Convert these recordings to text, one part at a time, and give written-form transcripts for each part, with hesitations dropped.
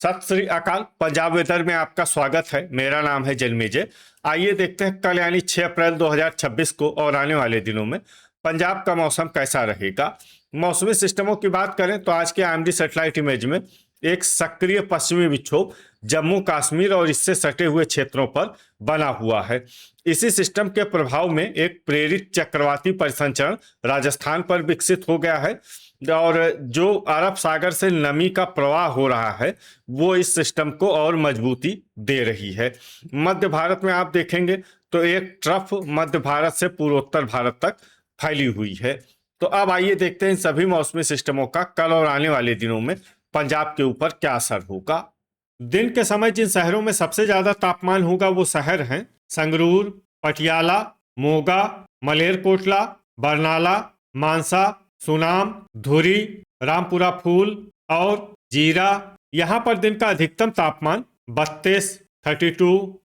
सत श्री अकाल। पंजाब वेदर में आपका स्वागत है। मेरा नाम है जन्मेजय। आइए देखते हैं कल यानी 6 अप्रैल 2026 को और आने वाले दिनों में पंजाब का मौसम कैसा रहेगा। मौसमी सिस्टमों की बात करें तो आज के आईएमडी सैटेलाइट इमेज में एक सक्रिय पश्चिमी विक्षोभ जम्मू कश्मीर और इससे सटे हुए क्षेत्रों पर बना हुआ है। इसी सिस्टम के प्रभाव में एक प्रेरित चक्रवाती परिसंचरण राजस्थान पर विकसित हो गया है और जो अरब सागर से नमी का प्रवाह हो रहा है वो इस सिस्टम को और मजबूती दे रही है। मध्य भारत में आप देखेंगे तो एक ट्रफ मध्य भारत से पूर्वोत्तर भारत तक फैली हुई है। तो अब आइए देखते हैं इन सभी मौसमी सिस्टमों का कल और आने वाले दिनों में पंजाब के ऊपर क्या असर होगा। दिन के समय जिन शहरों में सबसे ज्यादा तापमान होगा वो शहर हैं संगरूर, पटियाला, मोगा, मलेरकोटला, बरनाला, मानसा, सुनाम, धुरी, रामपुरा फूल और जीरा। यहाँ पर दिन का अधिकतम तापमान 32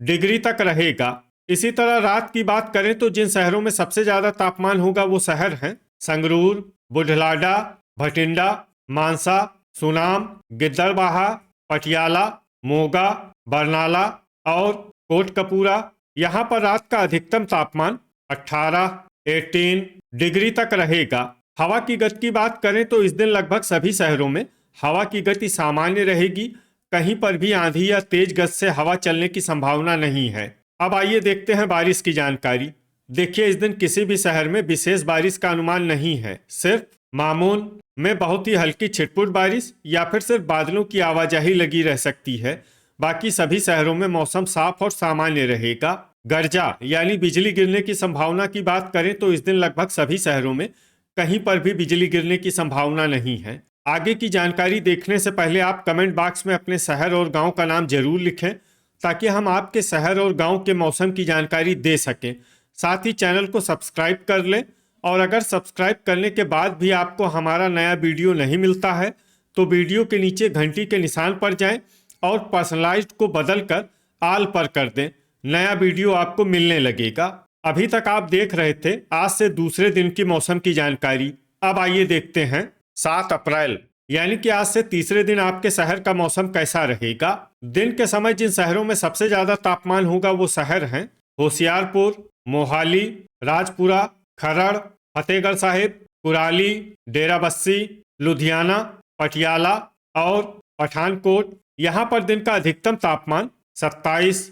डिग्री तक रहेगा। इसी तरह रात की बात करें तो जिन शहरों में सबसे ज्यादा तापमान होगा वो शहर हैं संगरूर, बुढलाडा, भटिंडा, मानसा, सुनाम, गिद्दड़बाहा, पटियाला, मोगा, बरनाला और कोटकपूरा। यहाँ पर रात का अधिकतम तापमान 18 डिग्री तक रहेगा। हवा की गति की बात करें तो इस दिन लगभग सभी शहरों में हवा की गति सामान्य रहेगी। कहीं पर भी आंधी या तेज गति से हवा चलने की संभावना नहीं है। अब आइए देखते हैं बारिश की जानकारी। देखिए, इस दिन किसी भी शहर में विशेष बारिश का अनुमान नहीं है। सिर्फ मामून में बहुत ही हल्की छिटपुट बारिश या फिर सिर्फ बादलों की आवाजाही लगी रह सकती है। बाकी सभी शहरों में मौसम साफ और सामान्य रहेगा। गर्जा यानी बिजली गिरने की संभावना की बात करें तो इस दिन लगभग सभी शहरों में कहीं पर भी बिजली गिरने की संभावना नहीं है। आगे की जानकारी देखने से पहले आप कमेंट बॉक्स में अपने शहर और गांव का नाम जरूर लिखें ताकि हम आपके शहर और गांव के मौसम की जानकारी दे सकें। साथ ही चैनल को सब्सक्राइब कर लें और अगर सब्सक्राइब करने के बाद भी आपको हमारा नया वीडियो नहीं मिलता है तो वीडियो के नीचे घंटी के निशान पर जाएं और पर्सनलाइज्ड को बदलकर ऑल पर कर दें। नया वीडियो आपको मिलने लगेगा। अभी तक आप देख रहे थे आज से दूसरे दिन की मौसम की जानकारी। अब आइए देखते हैं 7 अप्रैल यानी कि आज से तीसरे दिन आपके शहर का मौसम कैसा रहेगा। दिन के समय जिन शहरों में सबसे ज्यादा तापमान होगा वो शहर हैं होशियारपुर, मोहाली, राजपुरा, खरड़, फतेहगढ़ साहिब, कुराली, डेराबस्सी, लुधियाना, पटियाला और पठानकोट। यहाँ पर दिन का अधिकतम तापमान 27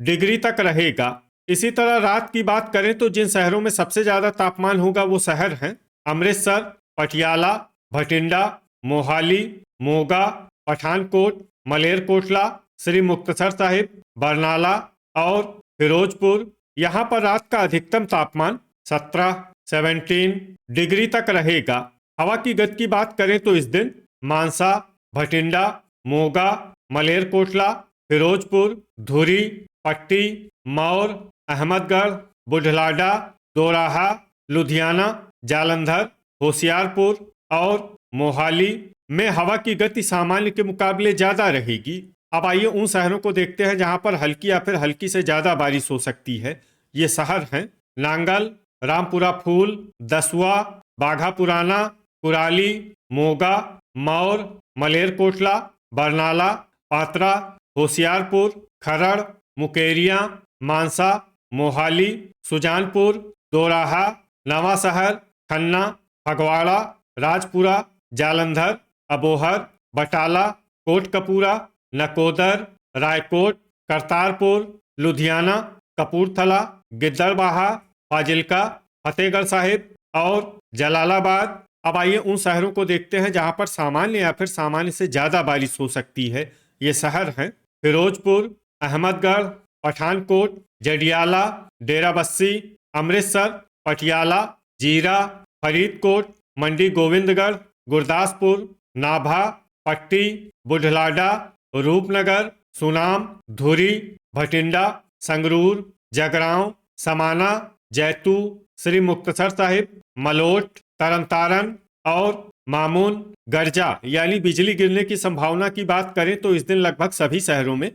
डिग्री तक रहेगा। इसी तरह रात की बात करें तो जिन शहरों में सबसे ज्यादा तापमान होगा वो शहर हैं अमृतसर, पटियाला, भटिंडा, मोहाली, मोगा, पठानकोट, मलेरकोटला, श्री मुक्तसर साहिब, बरनाला और फिरोजपुर। यहाँ पर रात का अधिकतम तापमान 17 डिग्री तक रहेगा। हवा की गति की बात करें तो इस दिन मानसा, भटिंडा, मोगा, मलेरकोटला, फिरोजपुर, धुरी, पट्टी, मौर, अहमदगढ़, बुढलाडा, दोराहा, लुधियाना, जालंधर, होशियारपुर और मोहाली में हवा की गति सामान्य के मुकाबले ज्यादा रहेगी। अब आइए उन शहरों को देखते हैं जहां पर हल्की या फिर हल्की से ज्यादा बारिश हो सकती है। ये शहर हैं नांगल, रामपुरा फूल, दसुआ, बाघा पुराना, कुराली, मोगा, मौर, मलेरकोटला, बरनाला, पात्रा, होशियारपुर, खरड़, मुकेरिया, मानसा, मोहाली, सुजानपुर, दोराहा, नवाशहर, खन्ना, फगवाड़ा, राजपुरा, जालंधर, अबोहर, बटाला, कोटकपूरा, नकोदर, रायकोट, करतारपुर, लुधियाना, कपूरथला, गिद्दड़बाहा, फाजिल्का, फतेहगढ़ साहिब और जलालाबाद। अब आइए उन शहरों को देखते हैं जहां पर सामान्य या फिर सामान्य से ज्यादा बारिश हो सकती है। ये शहर हैं फिरोजपुर, अहमदगढ़, पठानकोट, जडियाला, डेराबस्सी, अमृतसर, पटियाला, जीरा, फरीदकोट, मंडी गोविंदगढ़, गुरदासपुर, नाभा, पट्टी, बुढलाडा, रूपनगर, सुनाम, धुरी, भटिंडा, संगरूर, जगरांव, समाना, जैतू, श्री मुक्तसर साहिब, मलोट, तरनतारन और मामून। गर्जा यानी बिजली गिरने की संभावना की बात करें तो इस दिन लगभग सभी शहरों में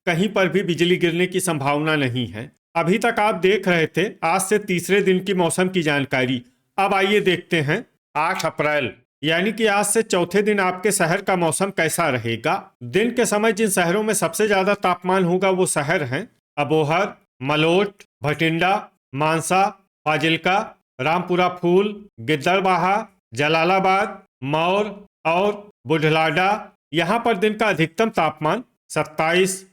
कहीं पर भी बिजली गिरने की संभावना नहीं है। अभी तक आप देख रहे थे आज से तीसरे दिन की मौसम की जानकारी। अब आइए देखते हैं 8 अप्रैल यानी कि आज से चौथे दिन आपके शहर का मौसम कैसा रहेगा। दिन के समय जिन शहरों में सबसे ज्यादा तापमान होगा वो शहर हैं अबोहर, मलोट, भटिंडा, मानसा, फाजिल्का, रामपुरा फूल, गिद्दड़बाहा, जलालाबाद, मौर और बुढलाडा। यहाँ पर दिन का अधिकतम तापमान 27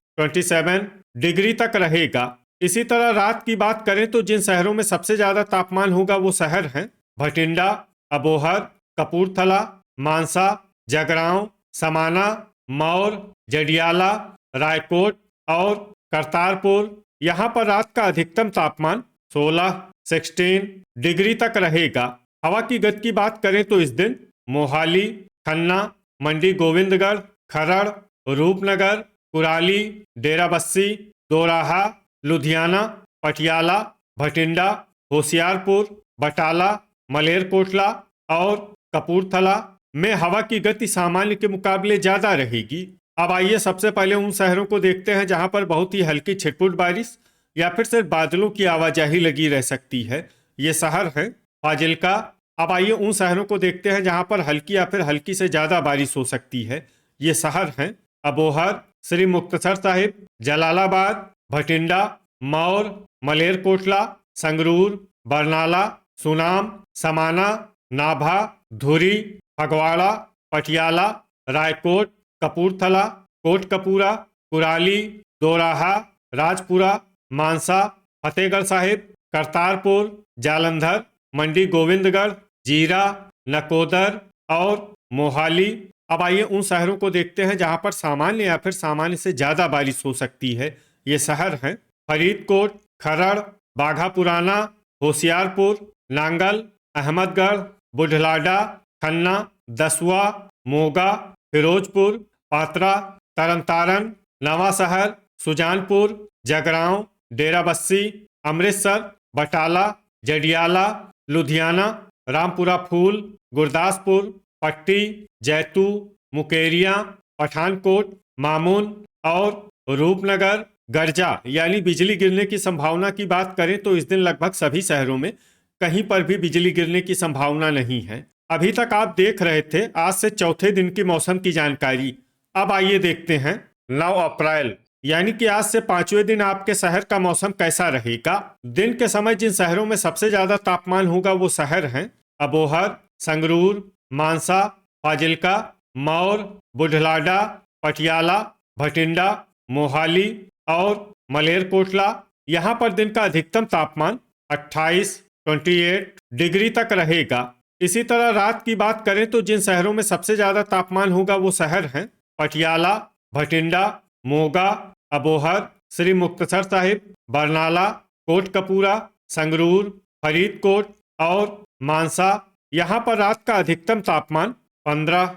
डिग्री तक रहेगा। इसी तरह रात की बात करें तो जिन शहरों में सबसे ज्यादा तापमान होगा वो शहर हैं भटिंडा, अबोहर, कपूरथला, मानसा, जगरांव, समाना, मौर, जडियाला, रायकोट और करतारपुर। यहाँ पर रात का अधिकतम तापमान 16 डिग्री तक रहेगा। हवा की गति की बात करें तो इस दिन मोहाली, खन्ना, मंडी गोविंदगढ़, खरड़, रूपनगर, कुराली, डेराबस्सी, दोराहा, लुधियाना, पटियाला, भटिंडा, होशियारपुर, बटाला, मलेरकोटला और कपूरथला में हवा की गति सामान्य के मुकाबले ज्यादा रहेगी। अब आइए सबसे पहले उन शहरों को देखते हैं जहां पर बहुत ही हल्की छिटपुट बारिश या फिर सिर्फ बादलों की आवाजाही लगी रह सकती है। ये शहर है फाजिल्का। अब आइए उन शहरों को देखते हैं जहां पर हल्की या फिर हल्की से ज्यादा बारिश हो सकती है। ये शहर हैं अबोहर, श्री मुक्तसर साहिब, जलालाबाद, भटिंडा, मौर, मलेरकोटला, संगरूर, बरनाला, सुनाम, समाना, नाभा, धुरी, फगवाड़ा, पटियाला, रायकोट, कपूरथला, कोटकपूरा, कुराली, दोराहा, राजपुरा, मानसा, फतेहगढ़ साहिब, करतारपुर, जालंधर, मंडी गोविंदगढ़, जीरा, नकोदर और मोहाली। अब आइए उन शहरों को देखते हैं जहां पर सामान्य या फिर सामान्य से ज्यादा बारिश हो सकती है। ये शहर हैं फरीदकोट, खरड़, बाघा पुराना, होशियारपुर, नांगल, अहमदगढ़, बुढलाडा, खन्ना, दसुआ, मोगा, फिरोजपुर, पात्रा, तरनतारन, नवांशहर, सुजानपुर, जगरांव, डेराबस्सी, अमृतसर, बटाला, जडियाला, लुधियाना, रामपुरा फूल, गुरदासपुर, पट्टी, जैतू, मुकेरिया, पठानकोट, मामून और रूपनगर। गर्जा यानी बिजली गिरने की संभावना की बात करें तो इस दिन लगभग सभी शहरों में कहीं पर भी बिजली गिरने की संभावना नहीं है। अभी तक आप देख रहे थे आज से चौथे दिन की मौसम की जानकारी। अब आइए देखते हैं 9 अप्रैल यानी कि आज से 5वें दिन आपके शहर का मौसम कैसा रहेगा। दिन के समय जिन शहरों में सबसे ज्यादा तापमान होगा वो शहर हैं अबोहर, संगरूर, मानसा, फाजिल्का, मौर, बुढलाडा, पटियाला, भटिंडा, मोहाली और मलेरकोटला। यहाँ पर दिन का अधिकतम तापमान 28 डिग्री तक रहेगा। इसी तरह रात की बात करें तो जिन शहरों में सबसे ज्यादा तापमान होगा वो शहर हैं पटियाला, भटिंडा, मोगा, अबोहर, श्री मुक्तसर साहिब, बरनाला, कोटकपूरा, संगरूर, फरीदकोट और मानसा। यहाँ पर रात का अधिकतम तापमान 15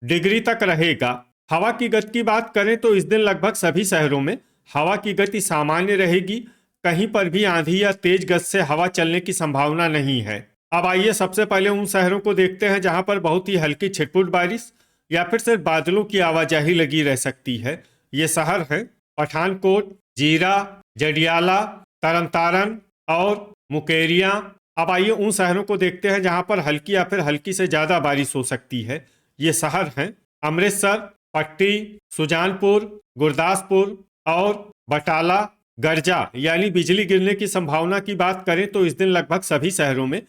डिग्री तक रहेगा। हवा की गति की बात करें तो इस दिन लगभग सभी शहरों में हवा की गति सामान्य रहेगी। कहीं पर भी आंधी या तेज गति से हवा चलने की संभावना नहीं है। अब आइए सबसे पहले उन शहरों को देखते हैं जहां पर बहुत ही हल्की छिटपुट बारिश या फिर सिर्फ बादलों की आवाजाही लगी रह सकती है। ये शहर हैं पठानकोट, जीरा, जडियाला, तरनतारन और मुकेरिया। अब आइए उन शहरों को देखते हैं जहां पर हल्की या फिर हल्की से ज्यादा बारिश हो सकती है। ये शहर हैं अमृतसर, पट्टी, सुजानपुर, गुरदासपुर और बटाला। गर्जा यानी बिजली गिरने की संभावना की बात करें तो इस दिन लगभग सभी शहरों में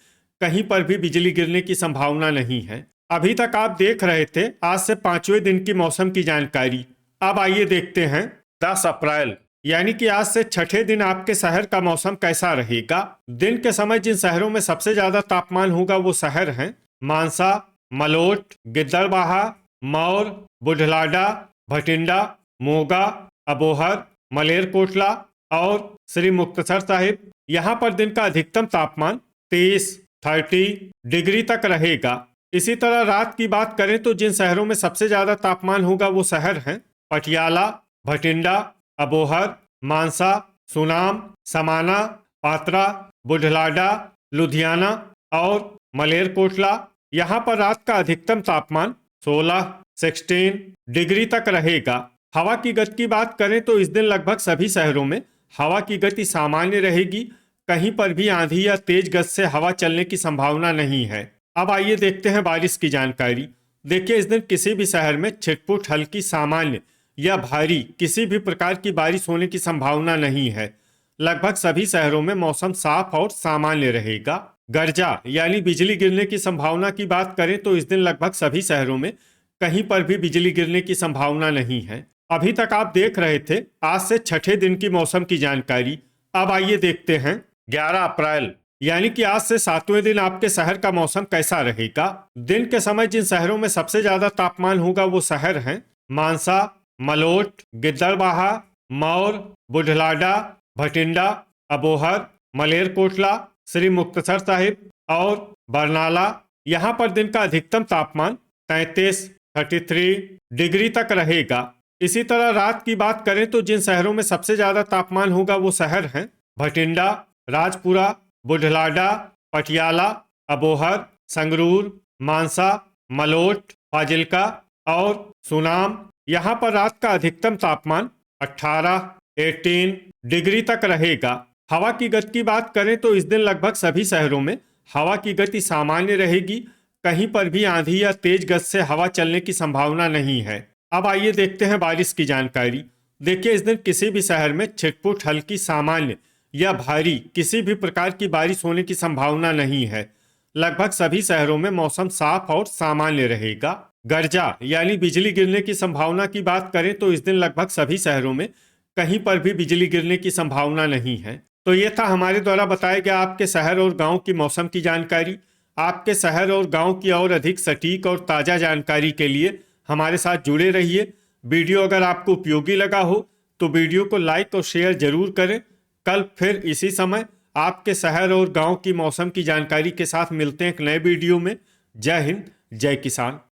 कहीं पर भी बिजली गिरने की संभावना नहीं है। अभी तक आप देख रहे थे आज से 5वें दिन की मौसम की जानकारी। अब आइए देखते हैं 10 अप्रैल यानी कि आज से छठे दिन आपके शहर का मौसम कैसा रहेगा। दिन के समय जिन शहरों में सबसे ज्यादा तापमान होगा वो शहर हैं मानसा, मलोट, गिद्दड़बाहा, मौर, बुढलाडा, भटिंडा, मोगा, अबोहर, मलेरकोटला और श्री मुक्तसर साहिब। यहाँ पर दिन का अधिकतम तापमान 30 डिग्री तक रहेगा। इसी तरह रात की बात करें तो जिन शहरों में सबसे ज्यादा तापमान होगा वो शहर हैं पटियाला, भटिंडा, अबोहर, मानसा, सुनाम, समाना, पात्रा, बुढलाडा, लुधियाना और मलेरकोटला। यहाँ पर रात का अधिकतम तापमान 16 डिग्री तक रहेगा। हवा की गति की बात करें तो इस दिन लगभग सभी शहरों में हवा की गति सामान्य रहेगी। कहीं पर भी आंधी या तेज गति से हवा चलने की संभावना नहीं है। अब आइए देखते हैं बारिश की जानकारी। देखिए, इस दिन किसी भी शहर में छिटपुट हल्की सामान्य या भारी किसी भी प्रकार की बारिश होने की संभावना नहीं है। लगभग सभी शहरों में मौसम साफ और सामान्य रहेगा। गर्जा यानी बिजली गिरने की संभावना की बात करें तो इस दिन लगभग सभी शहरों में कहीं पर भी बिजली गिरने की संभावना नहीं है। अभी तक आप देख रहे थे आज से छठे दिन की मौसम की जानकारी। अब आइए देखते हैं 11 अप्रैल यानी कि आज से 7वें दिन आपके शहर का मौसम कैसा रहेगा। दिन के समय जिन शहरों में सबसे ज्यादा तापमान होगा वो शहर हैं मानसा, मलोट, गिद्दड़बाहा, मौर, बुढलाडा, भटिंडा, अबोहर, मलेरकोटला, श्री मुक्तसर साहिब और बरनाला। यहाँ पर दिन का अधिकतम तापमान 33 डिग्री तक रहेगा। इसी तरह रात की बात करें तो जिन शहरों में सबसे ज्यादा तापमान होगा वो शहर हैं भटिंडा, राजपुरा, बुढलाडा, पटियाला, अबोहर, संगरूर, मानसा, मलोट, फाजिल्का और सुनाम। यहाँ पर रात का अधिकतम तापमान 18 डिग्री तक रहेगा। हवा की गति की बात करें तो इस दिन लगभग सभी शहरों में हवा की गति सामान्य रहेगी। कहीं पर भी आंधी या तेज गति से हवा चलने की संभावना नहीं है। अब आइए देखते हैं बारिश की जानकारी। देखिए, इस दिन किसी भी शहर में छिटपुट हल्की सामान्य या भारी किसी भी प्रकार की बारिश होने की संभावना नहीं है। लगभग सभी शहरों में मौसम साफ और सामान्य रहेगा। गर्जा यानी बिजली गिरने की संभावना की बात करें तो इस दिन लगभग सभी शहरों में कहीं पर भी बिजली गिरने की संभावना नहीं है। तो ये था हमारे द्वारा बताया गया आपके शहर और गांव की मौसम की जानकारी। आपके शहर और गांव की और अधिक सटीक और ताज़ा जानकारी के लिए हमारे साथ जुड़े रहिए। वीडियो अगर आपको उपयोगी लगा हो तो वीडियो को लाइक और शेयर जरूर करें। कल फिर इसी समय आपके शहर और गांव की मौसम की जानकारी के साथ मिलते हैं एक नए वीडियो में। जय हिंद, जय किसान।